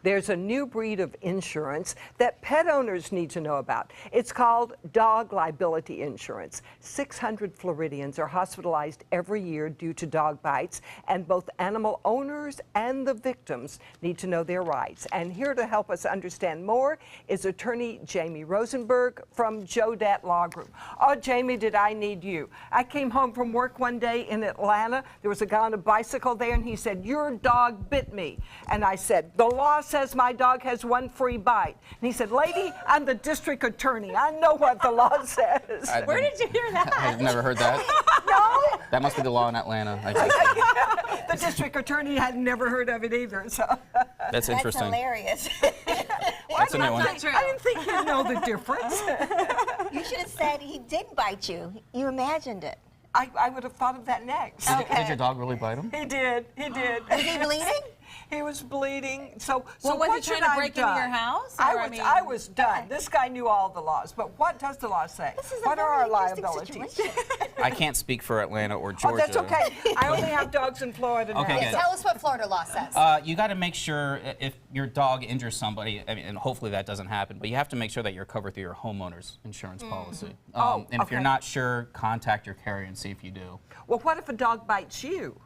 There's a new breed of insurance that pet owners need to know about. It's called dog liability insurance. 600 Floridians are hospitalized every year due to dog bites, and both animal owners and the victims need to know their rights. And here to help us understand more is attorney Jamie Rosenberg from Jodat Law Group. Oh, Jamie, did I need you? I came home from work one day in Atlanta. There was a guy on a bicycle there, and he said, "Your dog bit me." And I said, "The law says my dog has one free bite." And he said, "Lady, I'm the district attorney. I know what the law says." Where did you hear that? I've never heard that. No? That must be the law in Atlanta, I think. The district attorney had never heard of it either. So That's interesting. That's hilarious. That's a new one. I didn't think you'd know the difference. You should have said he did bite you. You imagined it. I would have thought of that next. Did your dog really bite him? He did. He did. Was he bleeding? He was bleeding. So Well, what was he should trying to I break have into your done? house? I was done. This guy knew all the laws, but what does the law say? This is What a are our very interesting liabilities? situation. I can't speak for Atlanta or Oh, Georgia. that's okay. I only have dogs in Florida now. Okay, Yeah, good. tell us what Florida law says. You got to make sure if your dog injures somebody, I mean, and hopefully that doesn't happen, but you have to make sure that you're covered through your homeowner's insurance policy. And if you're okay. not sure, contact your carrier and see if you do. Well, what if a dog bites you?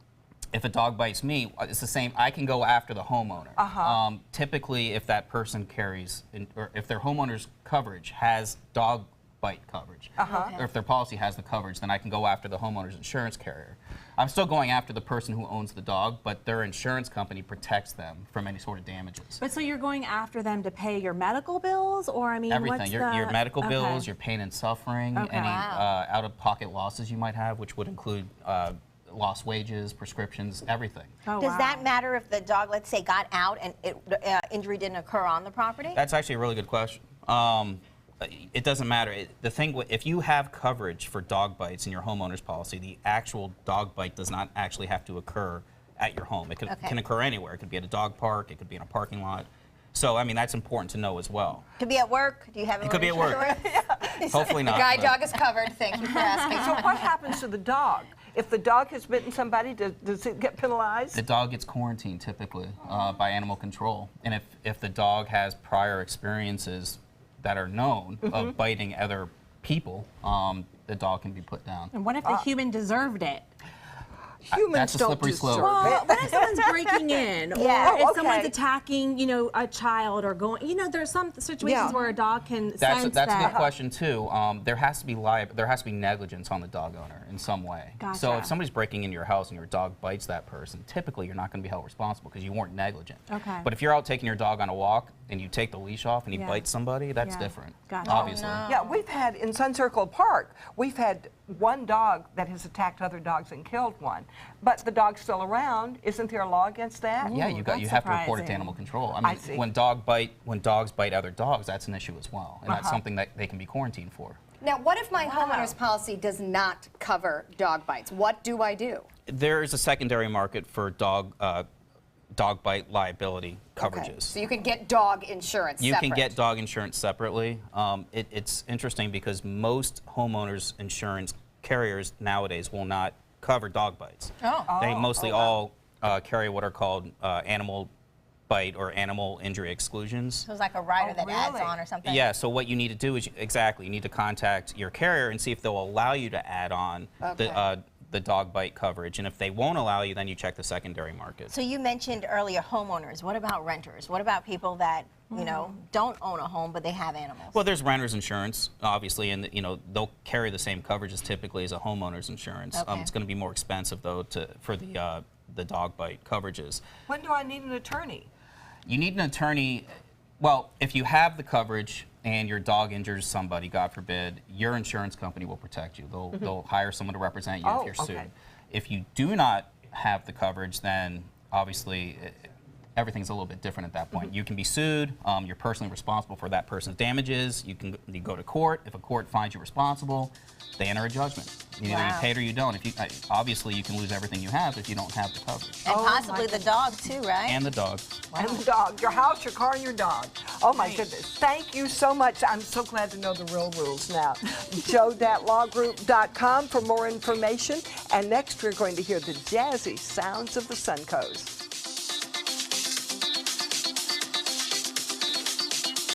If a dog bites me, it's the same. I can go after the homeowner. Typically, if that person carries, or if their homeowner's coverage has dog bite coverage, or if their policy has the coverage, then I can go after the homeowner's insurance carrier. I'm still going after the person who owns the dog, but their insurance company protects them from any sort of damages. But so you're going after them to pay your medical bills, or I mean, Everything, what's your medical Okay. bills, your pain and suffering, Okay. any Wow. out-of-pocket losses you might have, which would include lost wages, prescriptions, everything. Oh, Does wow. that matter if the dog, let's say, got out and injury didn't occur on the property? That's actually a really good question. It doesn't matter. If you have coverage for dog bites in your homeowner's policy, the actual dog bite does not actually have to occur at your home. It can occur anywhere. It could be at a dog park. It could be in a parking lot. So, I mean, that's important to know as well. Could be at work. Do you have It could be at work. Hopefully not. Guide but- dog is covered. Thank you for asking. So what happens to the dog? If the dog has bitten somebody, does it get penalized? The dog gets quarantined typically by animal control. And if the dog has prior experiences that are known of biting other people, the dog can be put down. And what if the human deserved it? Humans That's a don't slippery slope. deserve Well, it. what if someone's breaking in, or Yeah. if Oh, someone's okay. attacking, you know, a child, or going, you know, there's some situations Yeah. where a dog can That's sense a that. good question too. There has to be negligence on the dog owner in some way. So Gotcha. if somebody's breaking into your house and your dog bites that person, typically you're not going to be held responsible because you weren't negligent. Okay. But if you're out taking your dog on a walk and you take the leash off and he Yeah. bites somebody, that's Yeah. different. Gotcha. Obviously. Yeah, we've had in Sun Circle Park, we've had one dog that has attacked other dogs and killed one, but the dog's still around. Isn't there a law against that? Yeah, you that's have to report it surprising. to animal control. I I mean, see. when dogs bite other dogs, that's an issue as well, and that's something that they can be quarantined for. Now, what if my homeowner's policy does not cover dog bites? What do I do? There is a secondary market for dog bite liability coverages. So you can get dog insurance You separate. can get dog insurance separately. It's interesting because most homeowners insurance carriers nowadays will not cover dog bites. They mostly all carry what are called animal bite or animal injury exclusions. So it's like a rider that adds really? on or something? Yeah, so what you need to do is, you need to contact your carrier and see if they'll allow you to add on the dog bite coverage. And if they won't allow you, then you check the secondary market. So you mentioned earlier homeowners. What about renters? What about people that, you know, don't own a home but they have animals? Well, there's renter's insurance, obviously, and they'll carry the same coverages typically as a homeowner's insurance. Okay. It's going to be more expensive though for the dog bite coverages. When do I need an attorney? You need an attorney. Well, if you have the coverage and your dog injures somebody, God forbid, your insurance company will protect you. They'll hire someone to represent you if you're sued. okay. If you do not have the coverage, then obviously everything's a little bit different at that point. You can be sued. You're personally responsible for that person's damages. You go to court. If a court finds you responsible, they enter a judgment. Either you pay it or you don't. Obviously, you can lose everything you have if you don't have the coverage. And possibly the dog too, right? And the dog. And the dog, your house, your car, and your dog. Oh my goodness. Thank you so much. I'm so glad to know the real rules now. jodatlawgroup.com for more information. And next we're going to hear the jazzy sounds of the Suncoast.